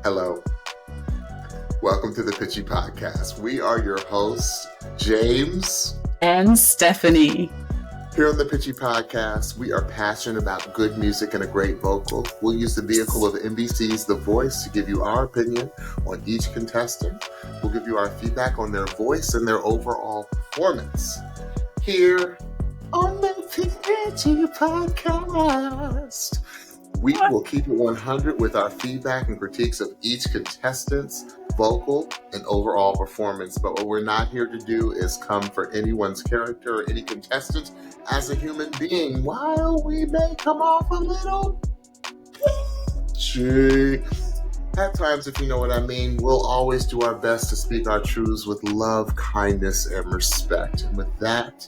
Hello. Welcome to the Pitchy podcast. We are your hosts, James and Stephanie. Here on the Pitchy podcast, we are passionate about good music and a great vocal. We'll use the vehicle of NBC's The Voice to give you our opinion on each contestant. We'll give you our feedback on their voice and their overall performance. Here on the Pitchy podcast, we will keep it 100 with our feedback and critiques of each contestant's vocal and overall performance. But what we're not here to do is come for anyone's character or any contestant as a human being. While we may come off a little pitchy at times, if you know what I mean, we'll always do our best to speak our truths with love, kindness, and respect. And with that,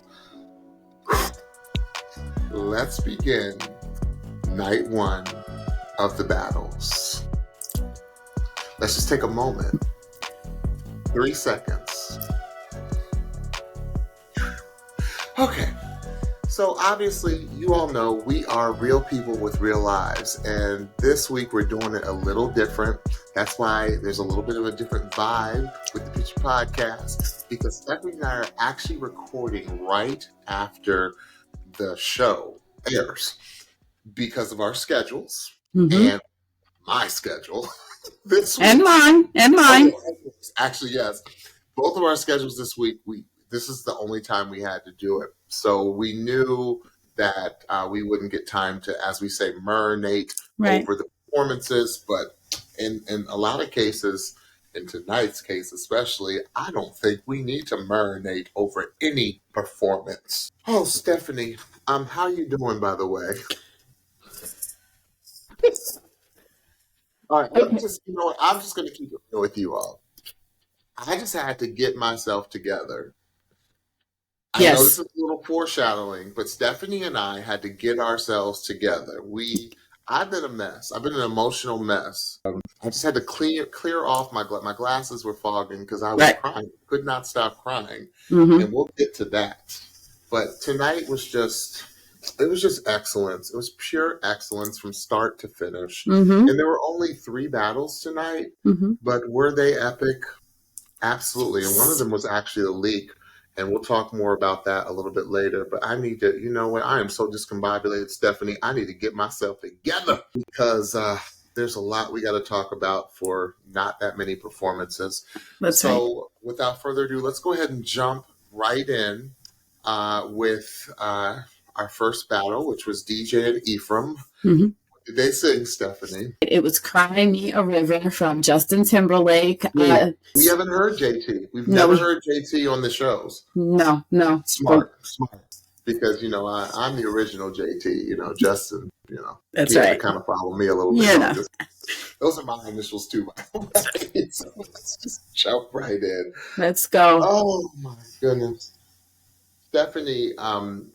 let's begin night one of the battles. Let's just take a moment. 3 seconds. Okay. So obviously, you all know we are real people with real lives. And this week we're doing it a little different. That's why there's a little bit of a different vibe with the Pitchy podcast. Because Stephanie and I are actually recording right after the show airs. Because of our schedules and my schedule this week. And mine. Actually, yes. Both of our schedules this week, this is the only time we had to do it. So we knew that we wouldn't get time to, as we say, marinate over the performances. But in a lot of cases, in tonight's case especially, I don't think we need to marinate over any performance. Oh, Stephanie, how you doing, by the way? All right, I'm just going to keep it real with you all. I just had to get myself together. I know this is a little foreshadowing, but Stephanie and I had to get ourselves together. I've been a mess. I've been an emotional mess. I just had to clear off my glasses were fogging because I was crying. Could not stop crying. And we'll get to that. But tonight was just excellence. It was pure excellence from start to finish. And there were only 3 battles tonight, but were they epic? Absolutely. And one of them was actually a leak. And we'll talk more about that a little bit later. But I need to, you know what? I am so discombobulated, Stephanie. I need to get myself together because there's a lot we got to talk about for not that many performances. So without further ado, let's go ahead and jump right in with our first battle, which was DeeJay and Ephraim. What did they sing, Stephanie? It was Cry Me a River from Justin Timberlake. We haven't heard JT. We've never heard JT on the shows. No. Smart. Because, I'm the original JT, Justin, That's right. kind of follow me a little bit. Those are my initials too, by the way. So let's just jump right in. Let's go. Oh, my goodness. Stephanie, and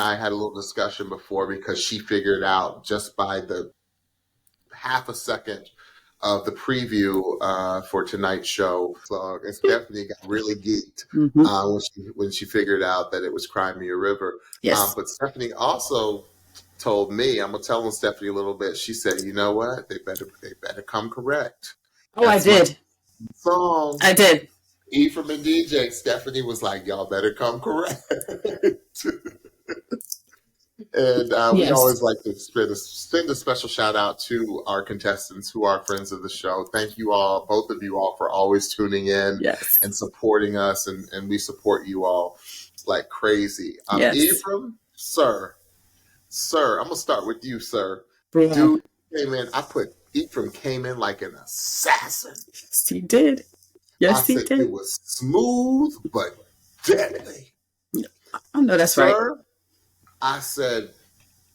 I had a little discussion before because she figured out just by the half a second of the preview for tonight's show. So Stephanie got really geeked when she figured out that it was Cry Me a River. Yes. But Stephanie also told me, I'm gonna tell Stephanie a little bit. She said, "You know what? They better come correct." Oh, that's I did. Song. I did. Ephraim and DeeJay. Stephanie was like, "Y'all better come correct." And we always like to send a special shout out to our contestants who are friends of the show. Thank you all, both of you all, for always tuning in and supporting us. And we support you all like crazy. Ephraim, sir, I'm going to start with you, sir. Yeah. Dude came in. Ephraim came in like an assassin. Yes, he did. Yes, he did. It was smooth, but deadly. I know that's right. I said,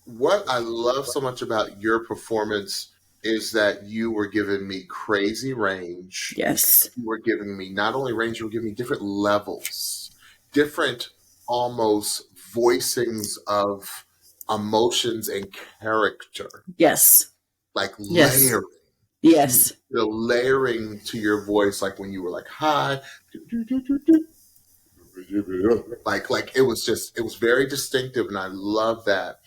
what I love so much about your performance is that you were giving me crazy range. Yes. You were giving me not only range, you were giving me different levels, different almost voicings of emotions and character. Yes. Like layering. Yes. The layering to your voice, like when you were like, hi. Like it was very distinctive, and I love that.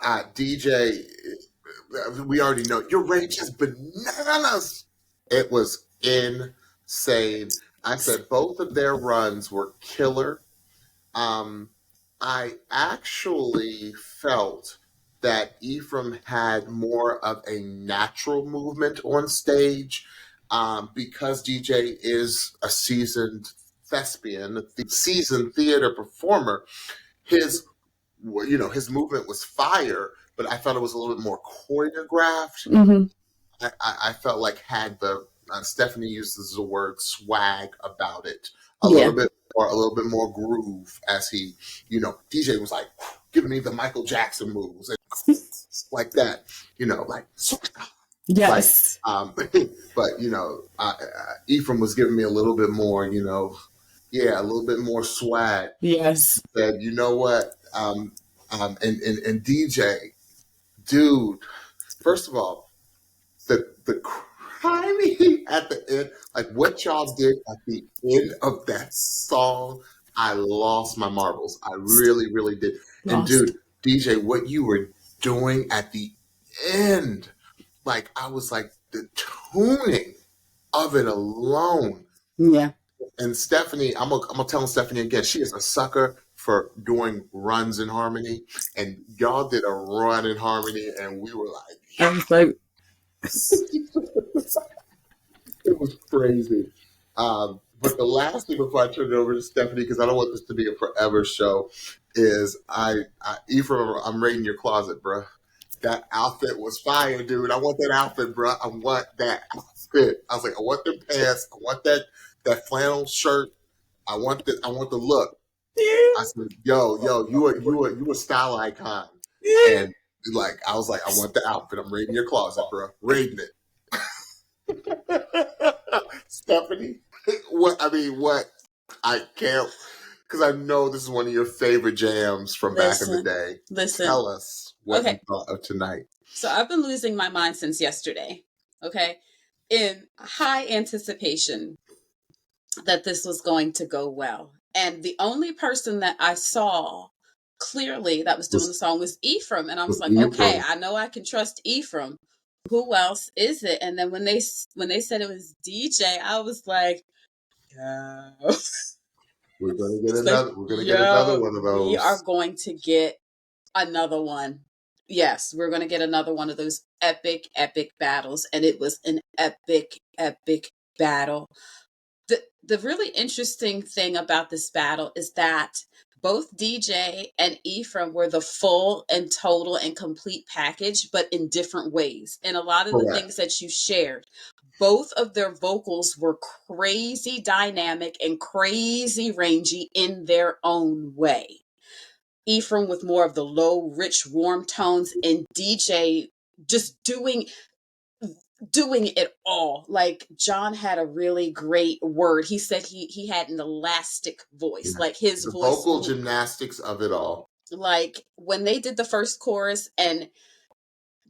DeeJay, we already know your range is bananas. It was insane. I said both of their runs were killer. I actually felt that Ephraim had more of a natural movement on stage because DeeJay is a seasoned thespian, seasoned theater performer. His his movement was fire, but I felt it was a little bit more choreographed. Mm-hmm. I felt like had the Stephanie uses the word swag about it a Yeah. little bit more groove as he, DeeJay was like giving me the Michael Jackson moves and like that, like Yes. like, but Ephraim was giving me a little bit more, a little bit more swag. Yes. Said, you know what, and DeeJay, dude, first of all, the crying at the end, like what y'all did at the end of that song, I lost my marbles. I really, really did. And dude, DeeJay, what you were doing at the end, like I was like the tuning of it alone. Yeah. And Stephanie, I'm gonna tell Stephanie again, she is a sucker for doing runs in harmony. And y'all did a run in harmony, and we were like, I was like, it was crazy. But the last thing before I turn it over to Stephanie, because I don't want this to be a forever show, is Ephraim, I'm raiding your closet, bro. That outfit was fire, dude. I want that outfit, bro. I want that outfit. I was like, I want them pants. I want that flannel shirt. I want the look. I said, yo, you a style icon. And like, I was like, I want the outfit. I'm raiding your closet, bro. Raiding it. Stephanie, what I can't, because I know this is one of your favorite jams from back in the day. Tell us what you thought of tonight. So I've been losing my mind since yesterday, okay? In high anticipation that this was going to go well. And the only person that I saw clearly that was doing the song was Ephraim. And I was like, okay, I know I can trust Ephraim. Who else is it? And then when they said it was DeeJay, I was like, yeah. We're gonna get another one of those. We are going to get another one. Yes, we're going to get another one of those epic battles. And it was an epic battle. The really interesting thing about this battle is that both DeeJay and Ephraim were the full and total and complete package, but in different ways. And a lot of the things that you shared, both of their vocals were crazy dynamic and crazy rangy in their own way. Ephraim with more of the low, rich, warm tones, and DeeJay just doing it all. Like John had a really great word. He said he had an elastic voice. Like his the voice, vocal gymnastics of it all. Like when they did the first chorus and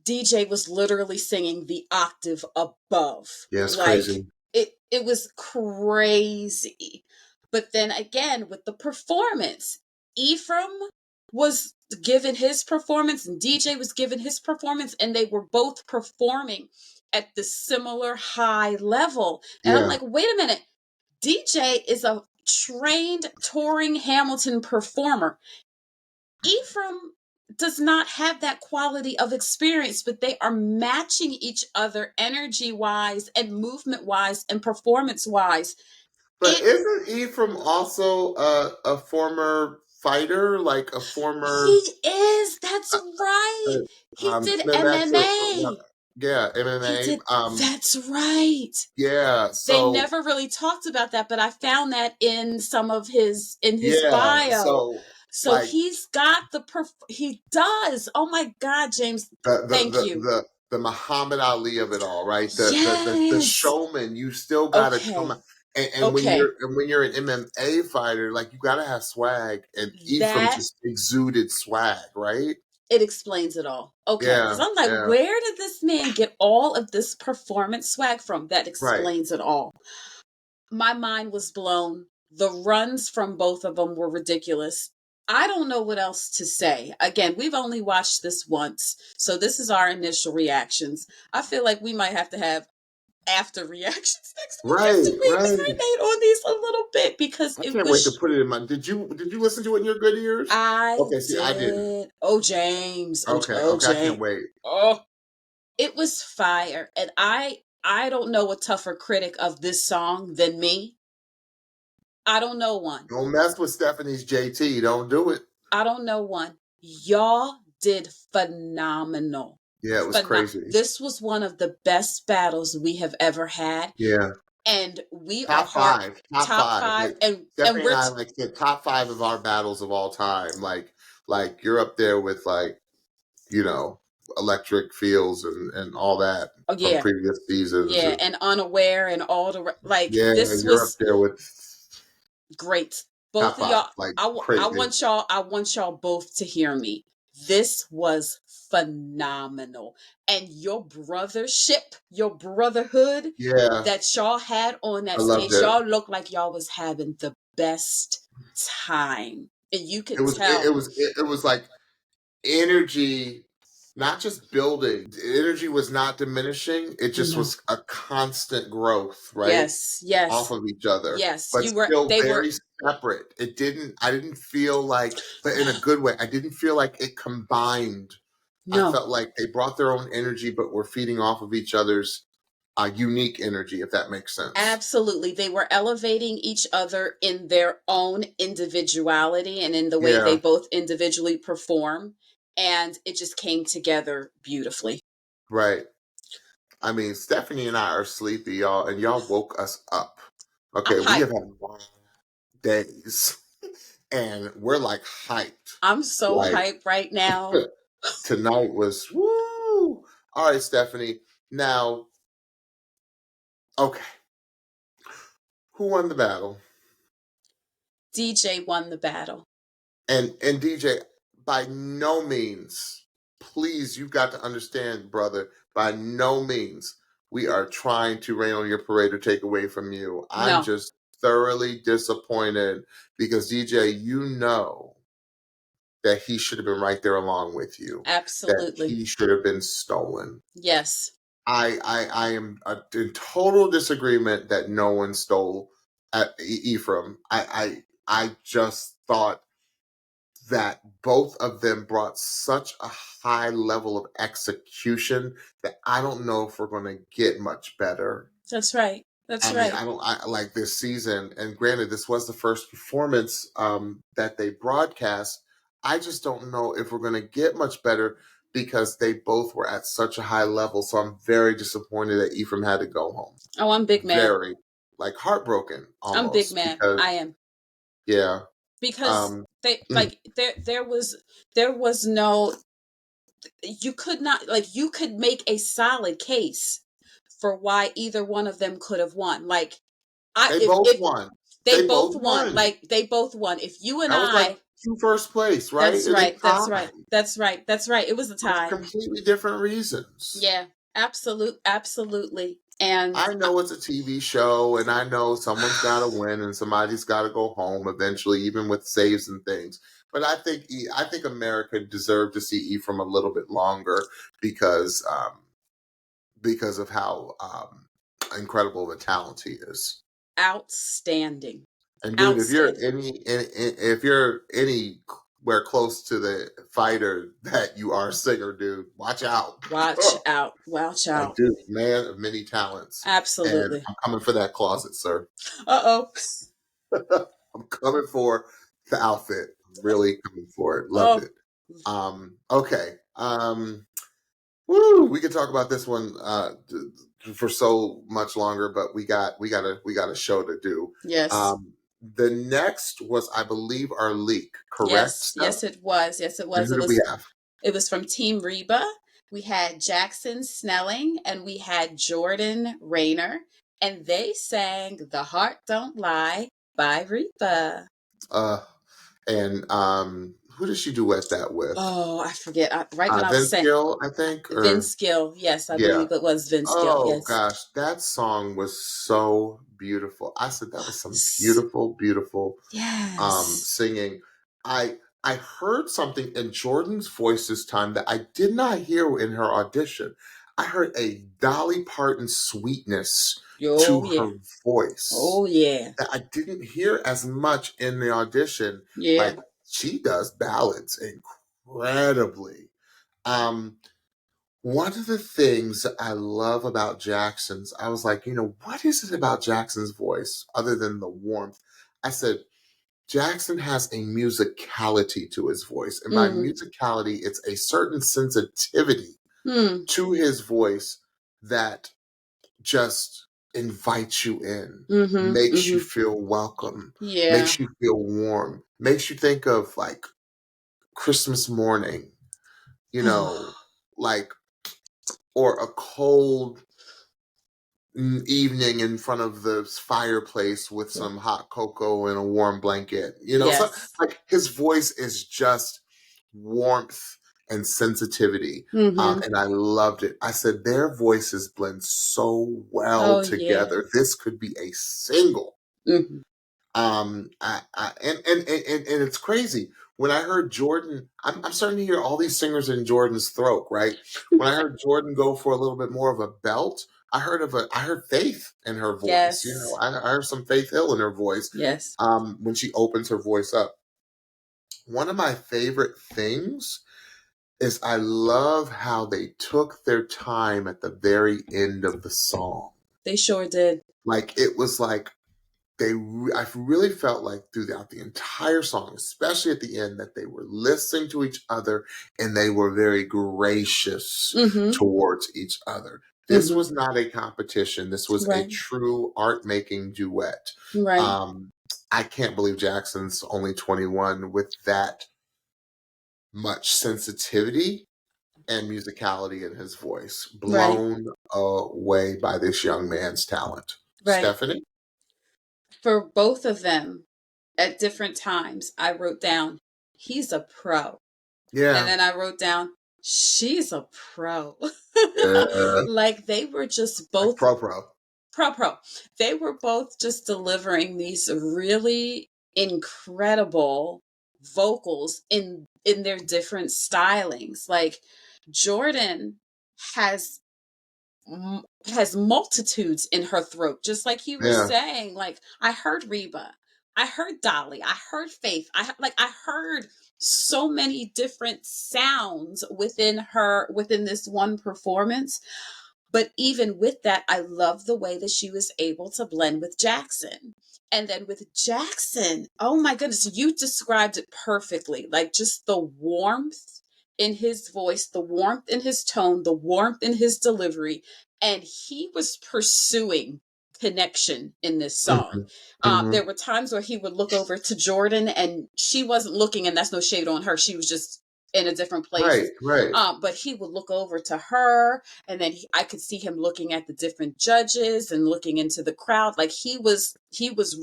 DeeJay was literally singing the octave above. Yes, like, crazy. It was crazy. But then again, with the performance, Ephraim was given his performance and DeeJay was given his performance, and they were both performing at the similar high level. And I'm like, wait a minute. DeeJay is a trained touring Hamilton performer. Ephraim does not have that quality of experience, but they are matching each other energy-wise and movement-wise and performance-wise. But isn't Ephraim also a former fighter, like a former? He is. That's right. He did MMA. Yeah, MMA. He did, that's right. Yeah. So they never really talked about that, but I found that in some of his bio. So like, he's got he does. Oh my God, James. Thank you. The Muhammad Ali of it all, right? The showman. You still gotta come out. And when you're an MMA fighter, like you gotta have swag, and Ephraim just exuded swag, right? It explains it all. Okay, because I'm like, where did this man get all of this performance swag from? That explains it all. My mind was blown. The runs from both of them were ridiculous. I don't know what else to say. Again, we've only watched this once, so this is our initial reactions. I feel like we might have to have after reactions next week just to Right. marinate on these a little bit because I it can't wait to was. put it in my. Did you listen to it in your good ears? I Okay, see, I didn't. did. Oh, James. Okay, Oh, okay, I James. can't wait. Oh, it was fire, and I don't know a tougher critic of this song than me. I don't know one. Don't mess with Stephanie's JT. Don't do it. I don't know one. Y'all did phenomenal. Yeah, it was crazy. This was one of the best battles we have ever had. Yeah. And we top are top five. Like, and Stephanie we're and I like the top 5 of our battles of all time. Like you're up there with like, you know, Electric Fields and all that from previous seasons. Yeah, and Unaware and all the like. Yeah, this you're was up there with great. Both top of y'all. 5, like I crazy. want y'all both to hear me. This was phenomenal, and your brothership, your brotherhood, Yeah, that y'all had on that stage, y'all looked like y'all was having the best time, and you could tell it was like energy, not just building. The energy was not diminishing. It just was a constant growth, right? Yes, yes, off of each other. yes. But still very separate. I didn't feel like, but in a good way, I didn't feel like it combined. No. I felt like they brought their own energy, but were feeding off of each other's unique energy, if that makes sense. Absolutely. They were elevating each other in their own individuality and in the way they both individually perform. And it just came together beautifully. Right. I mean, Stephanie and I are sleepy, y'all, and y'all woke us up. Okay, we have had long days, and we're like hyped. I'm so hyped right now. Tonight was woo. All right, Stephanie. Now, okay. Who won the battle? DeeJay won the battle. And DeeJay, by no means, please, you've got to understand, brother, by no means we are trying to rain on your parade or take away from you. I'm just thoroughly disappointed because DeeJay, you know that he should have been right there along with you. Absolutely. That he should have been stolen. Yes. I am in total disagreement that no one stole at Ephraim. I just thought that both of them brought such a high level of execution that I don't know if we're going to get much better. That's right. That's right. I like this season, and granted, this was the first performance that they broadcast. I just don't know if we're going to get much better because they both were at such a high level. So I'm very disappointed that Ephraim had to go home. Oh, I'm big mad. Very, like, heartbroken almost. I'm big mad. I am. Yeah. Because there was no, you could not, like, you could make a solid case for why either one of them could have won. Like, they both won. They both won. Like, they both won. If you and that was like first place, right? That's right. That's right. That's right. That's right. It was a tie. For completely different reasons. Yeah, absolutely. And I know it's a TV show, and I know someone's got to win, and somebody's got to go home eventually, even with saves and things. But I think America deserved to see Ephraim a little bit longer because of how incredible the talent he is. Outstanding. And dude, if you're anywhere close to the fighter that you are a singer, dude, watch out. Watch out. Watch out. Like, dude, man of many talents. Absolutely. And I'm coming for that closet, sir. Uh-oh. I'm coming for the outfit. I'm really coming for it. Loved it. Okay. We could talk about this one for so much longer, but we got a show to do. Yes. The next was, I believe, our leak, correct? Yes, it was. Yes, it was. And who did we have? It was from Team Reba. We had Jackson Snelling and we had Jordan Rayner, and they sang "The Heart Don't Lie" by Reba. And who did she duet that with? Oh, I forget. Right when I was saying Vince Gill, I think. Vince Gill. Yes, I believe it was Vince Gill. Yes. Oh gosh, that song was so beautiful. I said that was some beautiful, beautiful singing. I heard something in Jordan's voice this time that I did not hear in her audition. I heard a Dolly Parton sweetness Oh to yeah. her voice Oh yeah. that I didn't hear as much in the audition. Yeah. Like, she does ballads incredibly. One of the things I love about Jackson's, I was like, what is it about Jackson's voice other than the warmth? I said, Jackson has a musicality to his voice. And by Mm. musicality, it's a certain sensitivity Mm. to his voice that just invites you in, Mm-hmm. makes you Mm-hmm. feel welcome, Yeah. makes you feel warm, makes you think of like Christmas morning, like, or a cold evening in front of the fireplace with some hot cocoa and a warm blanket. So Yes. like his voice is just warmth and sensitivity. Mm-hmm. And I loved it. I said their voices blend so well Oh yeah. together. This could be a single. Mm-hmm. And it's crazy. When I heard Jordan, I'm starting to hear all these singers in Jordan's throat, right? When I heard Jordan go for a little bit more of a belt, I heard Faith in her voice. Yes. I heard some Faith Hill in her voice. Yes. When she opens her voice up. One of my favorite things is I love how they took their time at the very end of the song. They sure did. Like, it was like, I really felt like throughout the entire song, especially at the end, that they were listening to each other and they were very gracious Mm-hmm. towards each other. This was not a competition. This was a true art-making duet. Right. I can't believe Jackson's only 21 with that much sensitivity and musicality in his voice. Blown away by this young man's talent. Right. Stephanie? For both of them, at different times, I wrote down, he's a pro. Yeah. And then I wrote down, she's a pro. Yeah. Like they were just both like pro. They were both just delivering these really incredible vocals in their different stylings. Like Jordan has multitudes in her throat, just like you were saying. Like I heard Reba, I heard Dolly, I heard Faith, I heard so many different sounds within this one performance. But even with that, I love the way that she was able to blend with Jackson. And then with Jackson, oh my goodness, you described it perfectly. Like just the warmth in his voice, the warmth in his tone, the warmth in his delivery. And he was pursuing connection in this song. There were times where he would look over to Jordan and she wasn't looking, and that's no shade on her. She was just in a different place. Right. But he would look over to her, and then I could see him looking at the different judges and looking into the crowd. Like he was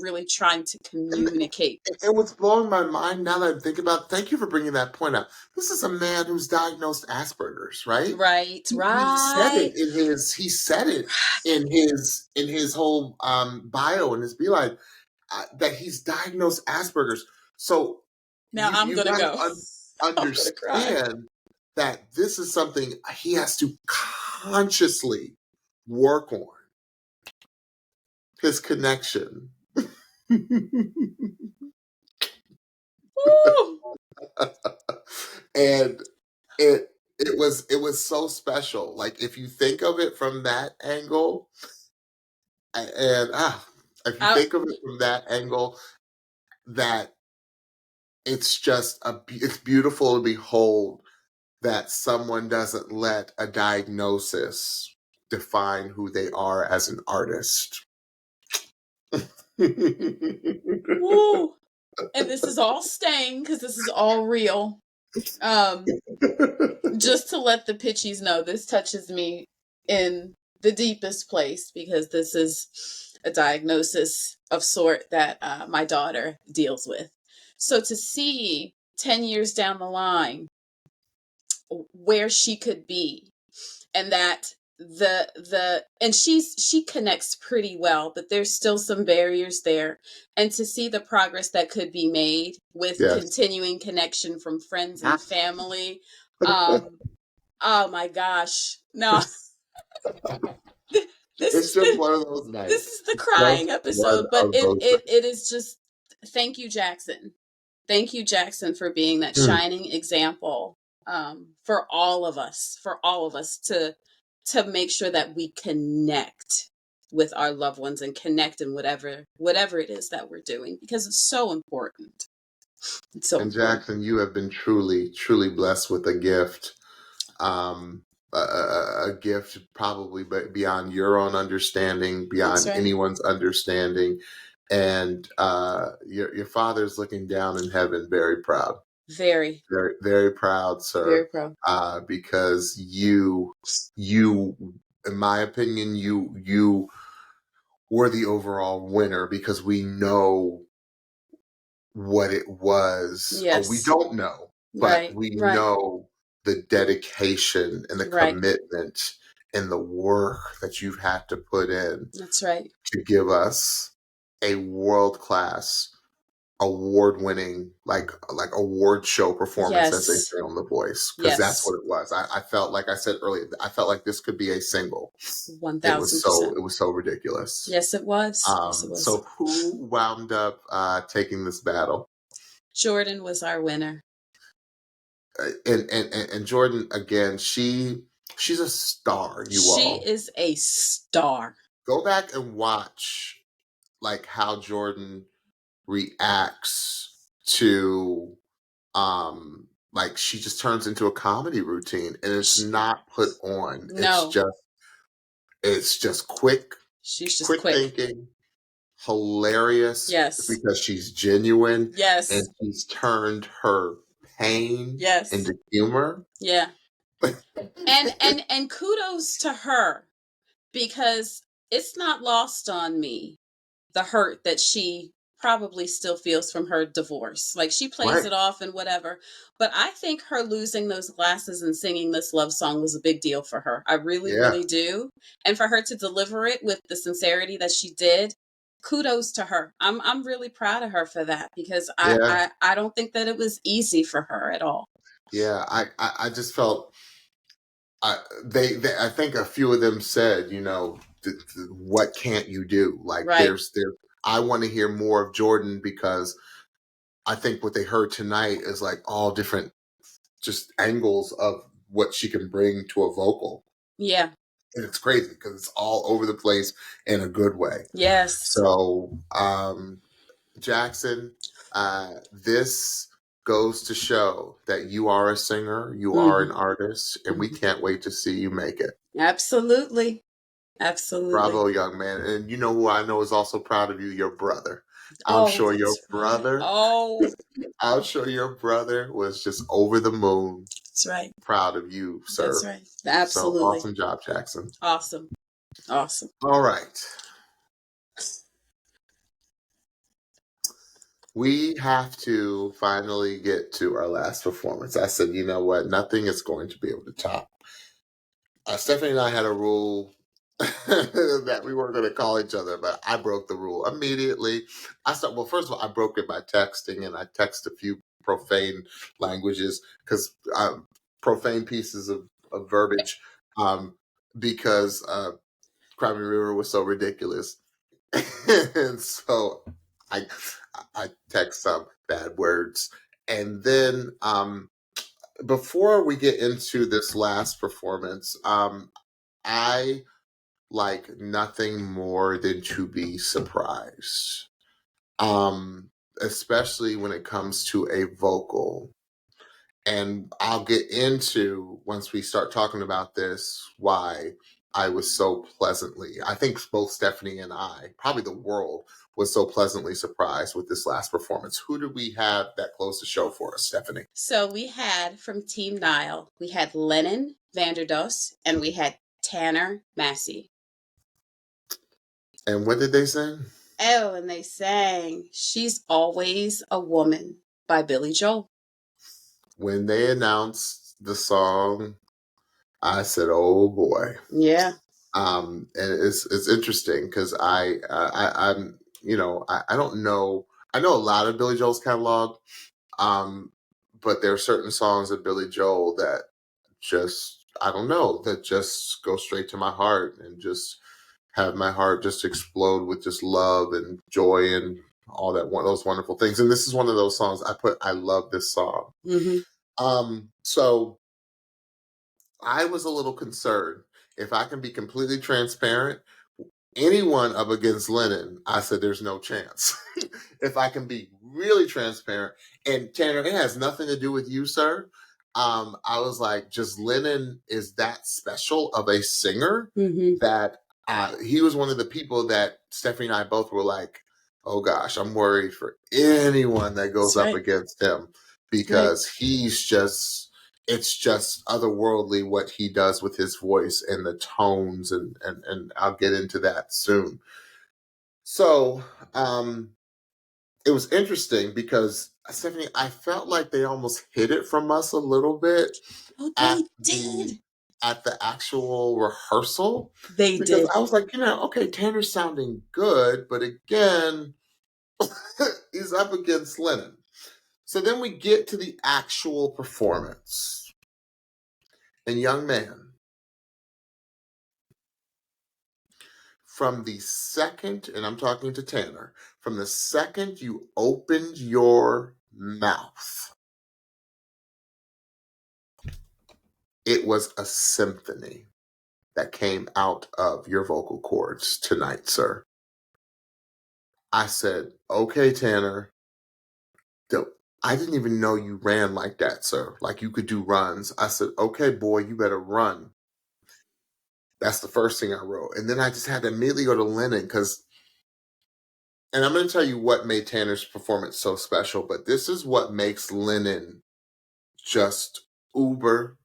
really trying to communicate. And what's blowing my mind now that I think about it, thank you for bringing that point up. This is a man who's diagnosed Asperger's, right? Right. He said it in his whole bio in his beeline that he's diagnosed Asperger's. So now I'm gonna go. Understand that this is something he has to consciously work on. His connection. And it was so special. Like if you think of it from that angle, think of it from that angle, that it's just it's beautiful to behold that someone doesn't let a diagnosis define who they are as an artist. Woo. And this is all staying because this is all real. Just to let the Pitchies know, this touches me in the deepest place because this is a diagnosis of sort that my daughter deals with. So to see 10 years down the line where she could be, and that and she connects pretty well, but there's still some barriers there. And to see the progress that could be made with continuing connection from friends and family. Oh my gosh. No. It's just one of those nights. This is the crying episode, but it is just, thank you, Jackson. Thank you, Jackson, for being that shining example for all of us to make sure that we connect with our loved ones and connect in whatever it is that we're doing, because it's so important. It's so and important. Jackson, you have been truly, truly blessed with a gift. A gift probably beyond your own understanding, beyond anyone's understanding. And your father's looking down in heaven, very proud. Very, very proud, sir. Very proud. Because you, in my opinion, you were the overall winner, because we know what it was. Yes. We don't know, but we know the dedication and the commitment and the work that you've had to put in. That's right. To give us a world-class, award-winning, like award show performance as they say on The Voice, because that's what it was. I felt, like I said earlier, I felt like this could be a single. 1000%. It was so ridiculous. Yes, it was. Yes, it was. So who wound up taking this battle? Jordan was our winner. And Jordan, again, she's a star. She is a star. Go back and watch like how Jordan reacts to like she just turns into a comedy routine, and it's not put on. No. It's just quick. She's just quick thinking, hilarious. Yes. Because she's genuine. Yes. And she's turned her pain into humor. Yeah. and kudos to her, because it's not lost on me the hurt that she probably still feels from her divorce. Like, she plays it off and whatever, but I think her losing those glasses and singing this love song was a big deal for her. I really, really do. And for her to deliver it with the sincerity that she did, kudos to her. I'm really proud of her for that, because I don't think that it was easy for her at all. Yeah, I just felt I think a few of them said, you know, what can't you do? Like, I want to hear more of Jordan, because I think what they heard tonight is like all different just angles of what she can bring to a vocal. Yeah. And it's crazy because it's all over the place in a good way. Yes. So, Jackson, this goes to show that you are a singer, you are an artist, and we can't wait to see you make it. Absolutely. Absolutely. Bravo, young man. And you know who I know is also proud of you? Your brother. I'm sure your brother was just over the moon. That's right. Proud of you, sir. That's right. Absolutely. So awesome job, Jackson. Awesome. All right. We have to finally get to our last performance. I said, you know what? Nothing is going to be able to top. Stephanie and I had a rule that we weren't going to call each other, but I broke the rule immediately. First of all, I broke it by texting, and I text a few profane languages, because profane pieces of verbiage, because Crime River was so ridiculous. And so I text some bad words. And then before we get into this last performance, I like nothing more than to be surprised, especially when it comes to a vocal. And I'll get into, once we start talking about this, why I was so I think both Stephanie and I, probably the world, was so pleasantly surprised with this last performance. Who did we have that closed the show for us, Stephanie? So we had, from Team Nile, we had Lennon, VanderDoes, and we had Tanner, Massey. And what did they sing? Oh, and they sang She's Always a Woman by Billy Joel. When they announced the song I said, "Oh boy." Yeah. And it's interesting because I'm I don't know. I know a lot of Billy Joel's catalog, but there are certain songs of Billy Joel that just I don't know that just go straight to my heart and just have my heart just explode with just love and joy and all those wonderful things. And this is one of those songs I love this song. So I was a little concerned. If I can be completely transparent, anyone up against Lennon, I said there's no chance. If I can be really transparent, and Tanner, it has nothing to do with you, sir. I was like, just Lennon is that special of a singer that he was one of the people that Stephanie and I both were like, oh gosh, I'm worried for anyone that goes That's up right. against him because he's just it's just otherworldly what he does with his voice and the tones and I'll get into that soon. So it was interesting because Stephanie, I felt like they almost hid it from us a little bit Oh, at they did. at the actual rehearsal. They Because did. I was like, okay, Tanner's sounding good, but again, he's up against Lennon. So then we get to the actual performance. And young man, from the second, and I'm talking to Tanner, from the second you opened your mouth, it was a symphony that came out of your vocal cords tonight, sir. I said, okay, Tanner, I didn't even know you ran like that, sir. Like you could do runs. I said, okay, boy, you better run. That's the first thing I wrote. And then I just had to immediately go to Lennon and I'm going to tell you what made Tanner's performance so special, but this is what makes Lennon just uber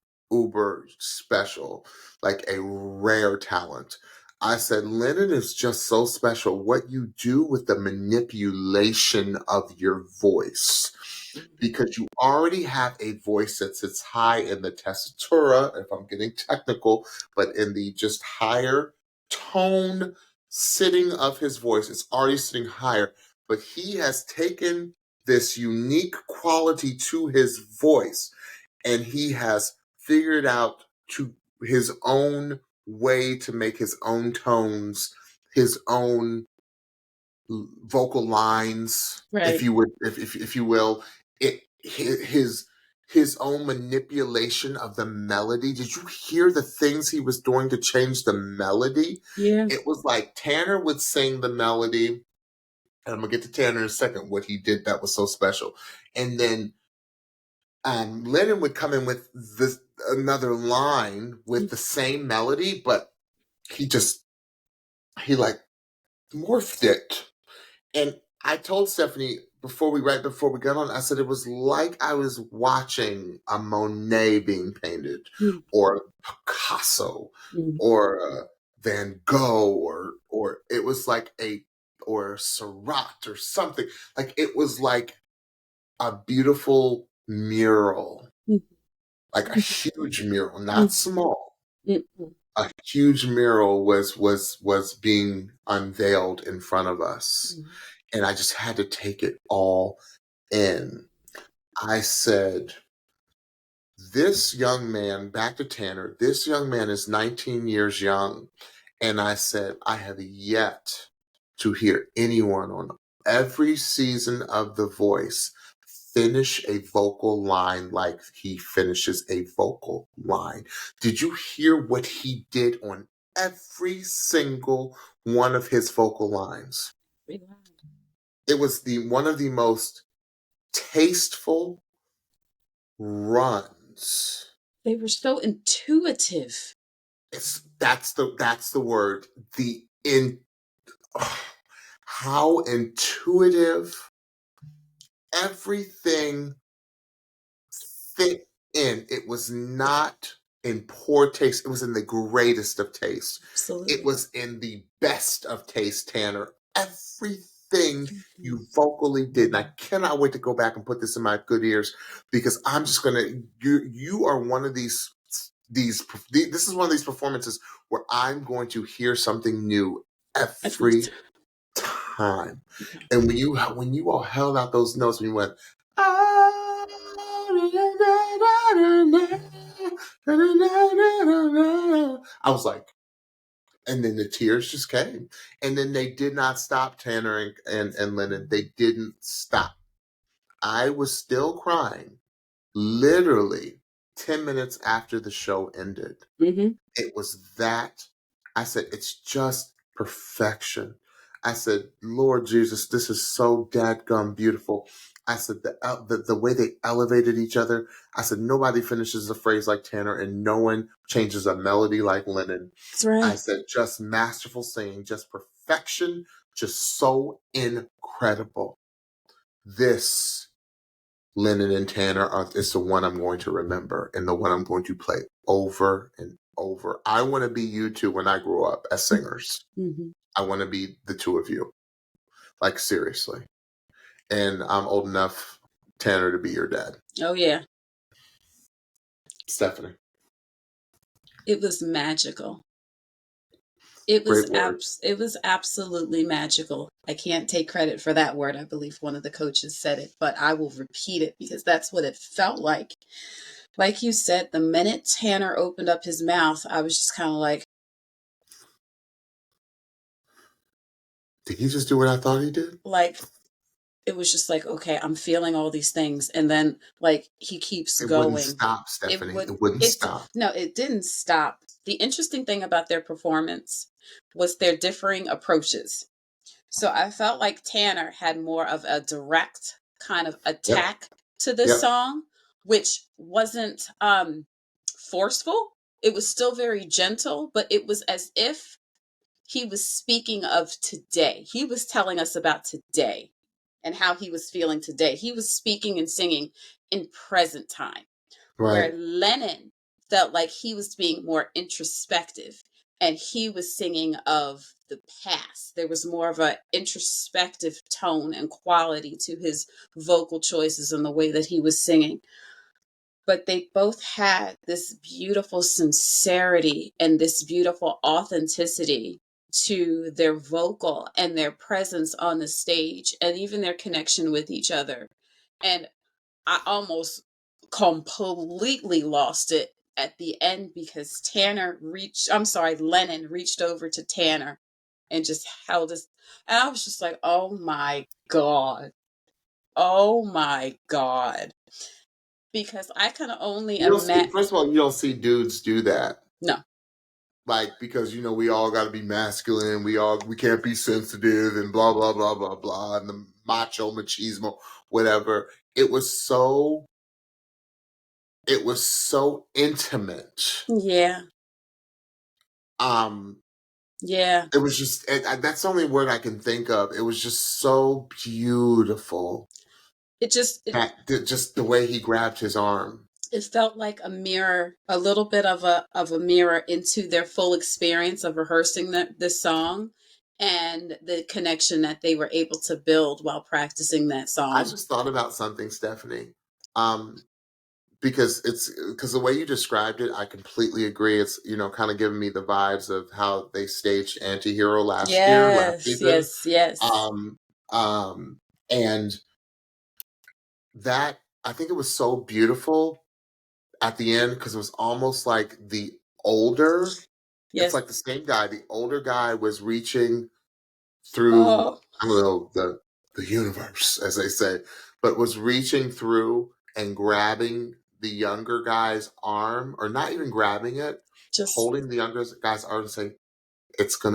special, like a rare talent. I said, Lennon is just so special. What you do with the manipulation of your voice, because you already have a voice that sits high in the tessitura, if I'm getting technical, but in the just higher tone sitting of his voice, it's already sitting higher. But he has taken this unique quality to his voice and he has figured out to his own way to make his own tones, his own vocal lines, if you would, if you will, his own manipulation of the melody. Did you hear the things he was doing to change the melody? Yeah. It was like Tanner would sing the melody, and I'm gonna get to Tanner in a second. What he did that was so special, and then Lennon would come in with another line with the same melody, but he like morphed it. And I told Stephanie right before we got on, I said it was like I was watching a Monet being painted, or Picasso, or Van Gogh, or it was like or Seurat or something. Like it was like a beautiful mural. Like a huge mural, not small. A huge mural was being unveiled in front of us. And I just had to take it all in. I said, this young man, back to Tanner, this young man is 19 years young. And I said, I have yet to hear anyone on every season of The Voice finish a vocal line like he finishes a vocal line. Did you hear what he did on every single one of his vocal lines? It was one of the most tasteful runs. They were so intuitive. That's the word. How intuitive. Everything fit in. It was not in poor taste. It was in the greatest of taste. Absolutely. It was in the best of taste, Tanner. Everything you vocally did. And I cannot wait to go back and put this in my good ears because I'm just going to, you are one of these this is one of these performances where I'm going to hear something new every time. And when you all held out those notes, when you went, I was like, and then the tears just came. And then they did not stop, Tanner and Lennon. They didn't stop. I was still crying literally 10 minutes after the show ended. It was that. I said, it's just perfection. I said, Lord Jesus, this is so dadgum beautiful. I said, the way they elevated each other. I said, nobody finishes a phrase like Tanner, and no one changes a melody like Lennon. That's right. I said, just masterful singing, just perfection, just so incredible. This Lennon and Tanner is the one I'm going to remember, and the one I'm going to play over and over. I want to be you two when I grow up as singers. I want to be the two of you. Like, seriously. And I'm old enough, Tanner, to be your dad. Oh, yeah. Stephanie. It was magical. It was absolutely magical. I can't take credit for that word. I believe one of the coaches said it, but I will repeat it because that's what it felt like. Like you said, the minute Tanner opened up his mouth, I was just kind of like, did he just do what I thought he did? Like, it was just like, okay, I'm feeling all these things. And then, like, he keeps going. It wouldn't stop, Stephanie. It wouldn't stop. No, it didn't stop. The interesting thing about their performance was their differing approaches. So I felt like Tanner had more of a direct kind of attack to this song, which wasn't forceful. It was still very gentle, but it was as if he was speaking of today. He was telling us about today and how he was feeling today. He was speaking and singing in present time. Right. Where Lennon felt like he was being more introspective and he was singing of the past. There was more of an introspective tone and quality to his vocal choices and the way that he was singing. But they both had this beautiful sincerity and this beautiful authenticity to their vocal and their presence on the stage and even their connection with each other. And I almost completely lost it at the end because Lennon reached over to Tanner and just held his, and I was just like, oh my God. Oh my God. Because I can only imagine. First of all, you don't see dudes do that. No. Like, because, we all got to be masculine. We can't be sensitive and blah, blah, blah, blah, blah. And the macho, machismo, whatever. It was so intimate. Yeah. Yeah. It was just, that's the only word I can think of. It was just so beautiful. Just the way he grabbed his arm. It felt like a mirror, a little bit of a mirror into their full experience of rehearsing this song and the connection that they were able to build while practicing that song. I just thought about something, Stephanie. Because the way you described it, I completely agree. It's, kind of giving me the vibes of how they staged Antihero last season. Yes. And that, I think it was so beautiful at the end because it was almost like it's like the same guy. The older guy was reaching through, I don't know, the universe, as they say, but was reaching through and grabbing the younger guy's arm, or not even grabbing it, just holding the younger guy's arm and saying,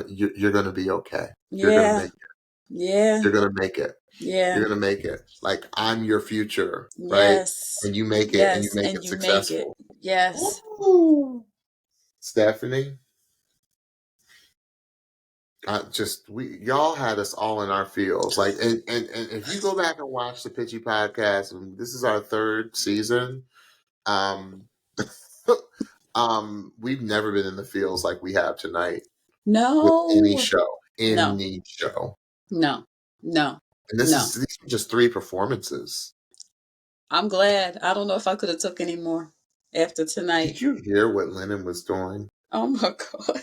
you're gonna be okay. You're gonna make it. Yeah. You're gonna make it. Yeah. You're gonna make it. Like, I'm your future, right? And you make it, and you make it successful. Yes. Ooh. Stephanie, y'all had us all in our feels. Like, and if you go back and watch the Pitchy podcast, and this is our 3rd season, we've never been in the feels like we have tonight. No. With any show. No. And these are just 3 performances. I'm glad. I don't know if I could have took any more. after tonight. Did you hear what Lennon was doing? Oh my God.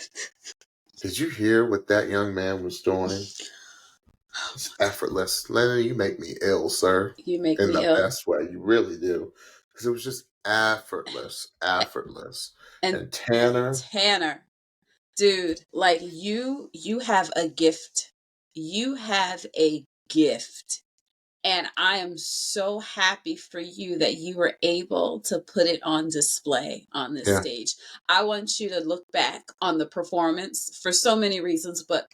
Did you hear what that young man was doing? It's effortless. Lennon, you make me ill, sir. You make In me the ill. best way. You really do. Because it was just effortless. And Tanner, dude, like you have a gift. You have a gift. And I am so happy for you that you were able to put it on display on this stage. I want you to look back on the performance for so many reasons, but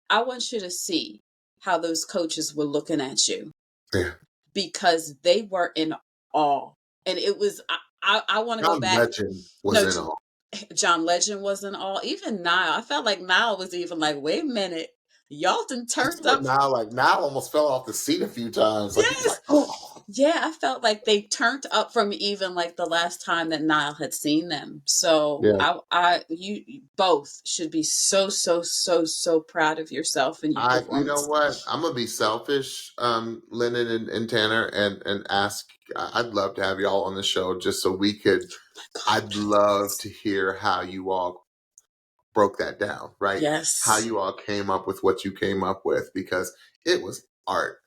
I want you to see how those coaches were looking at you. Yeah. Because they were in awe. And it was I want to go back. Legend was in awe. John Legend was in awe. Even Niall. I felt like Niall was even like, wait a minute. Y'all done turned up. Niall almost fell off the seat a few times. Like, Yes. Yeah, I felt like they turned up from even like the last time that Niall had seen them. So you both should be so proud of yourself and your performance. You know what? I'm gonna be selfish, Lennon and Tanner, and ask. I'd love to have y'all on the show just so we could. I'd love to hear how you all broke that down, right? Yes. How you all came up with what you came up with, because it was art.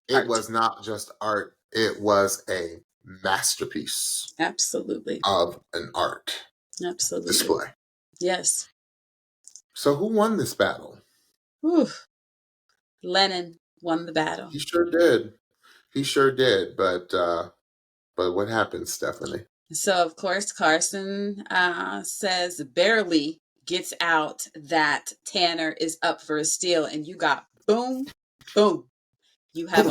It was not just art. It was a masterpiece. Absolutely. Of an art. Absolutely. Display. Yes. So who won this battle? Whew. Lennon won the battle. He sure did. But what happened, Stephanie? So of course Carson says barely gets out that Tanner is up for a steal, and you got boom. You have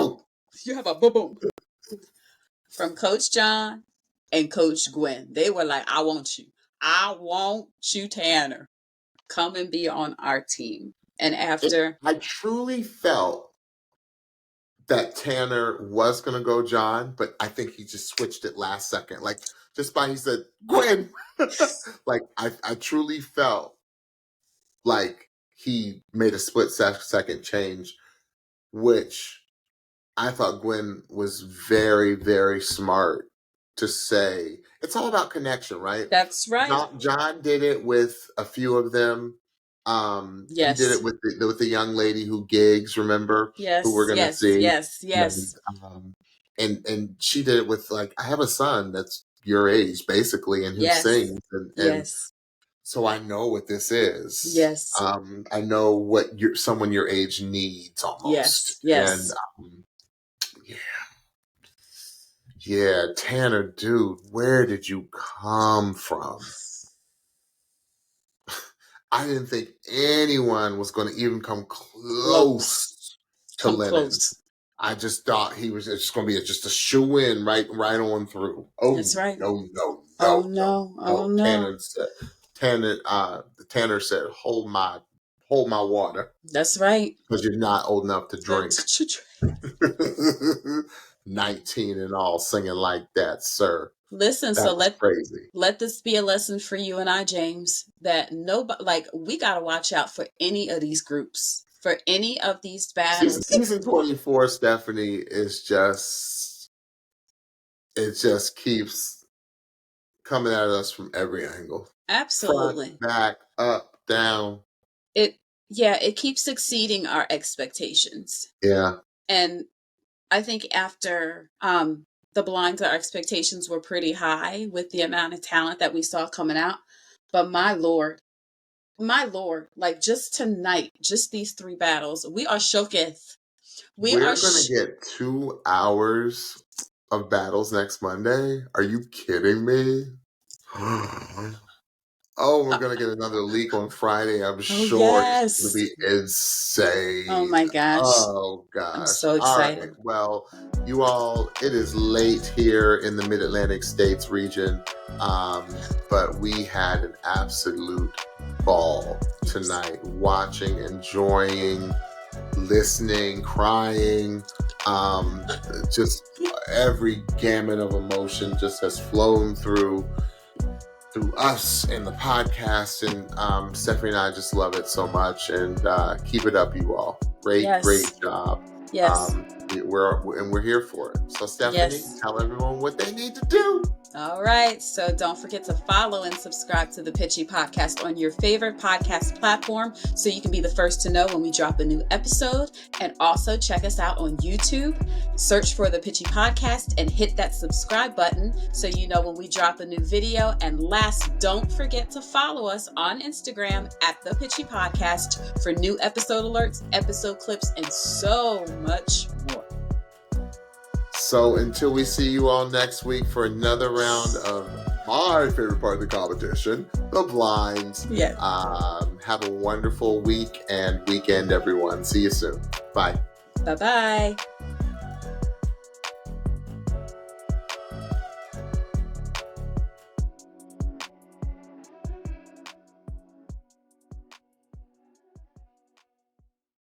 a boom from Coach John and Coach Gwen. They were like, I want you, Tanner. Come and be on our team. And after I truly felt that Tanner was gonna go John, but I think he just switched it last second. Like just by he said, Gwen. Like I truly felt like he made a split second change, which I thought Gwen was very, very smart to say. It's all about connection, right? That's right. John did it with a few of them. Yes. He did it with the young lady who gigs, remember? Yes. Who we're gonna see. Yes. And she did it with like, I have a son that's your age, basically, and who sings. And so I know what this is. Yes. I know what someone your age needs almost. Yes. And yeah, Tanner, dude, where did you come from? I didn't think anyone was going to even come close to Lennon. I just thought he was just going to be just a shoe-in right on through. Oh, that's right. No. Tanner said, hold my water. That's right. Because you're not old enough to drink. 19 and all singing like that, sir. Listen, crazy. Let this be a lesson for you and I, James, that we got to watch out for any of these groups, for any of these battles. Season 24, Stephanie, is it just keeps coming at us from every angle. Absolutely. Front, back, up, down. It keeps exceeding our expectations. Yeah. And I think after the blinds, our expectations were pretty high with the amount of talent that we saw coming out. But my Lord, like just tonight, just these 3 battles, we are shooketh. We're going to get 2 hours of battles next Monday. Are you kidding me? Oh, we're going to get another leak on Friday. I'm sure it's going to be insane. Oh, my gosh. Oh, gosh. I'm so excited. All right. Well, you all, it is late here in the Mid-Atlantic States region, but we had an absolute ball tonight, watching, enjoying, listening, crying. Just every gamut of emotion just has flown through us and the podcast, and Stephanie and I just love it so much, and keep it up, you all. Great job. Yes. We're here for it. So Stephanie, tell everyone what they need to do. All right. So don't forget to follow and subscribe to the Pitchy podcast on your favorite podcast platform so you can be the first to know when we drop a new episode. And also check us out on YouTube. Search for the Pitchy podcast and hit that subscribe button so you know when we drop a new video. And last, don't forget to follow us on Instagram at the Pitchy podcast for new episode alerts, episode clips, and so much more. So until we see you all next week for another round of my favorite part of the competition, the blinds. Yeah. Have a wonderful week and weekend, everyone. See you soon. Bye. Bye-bye.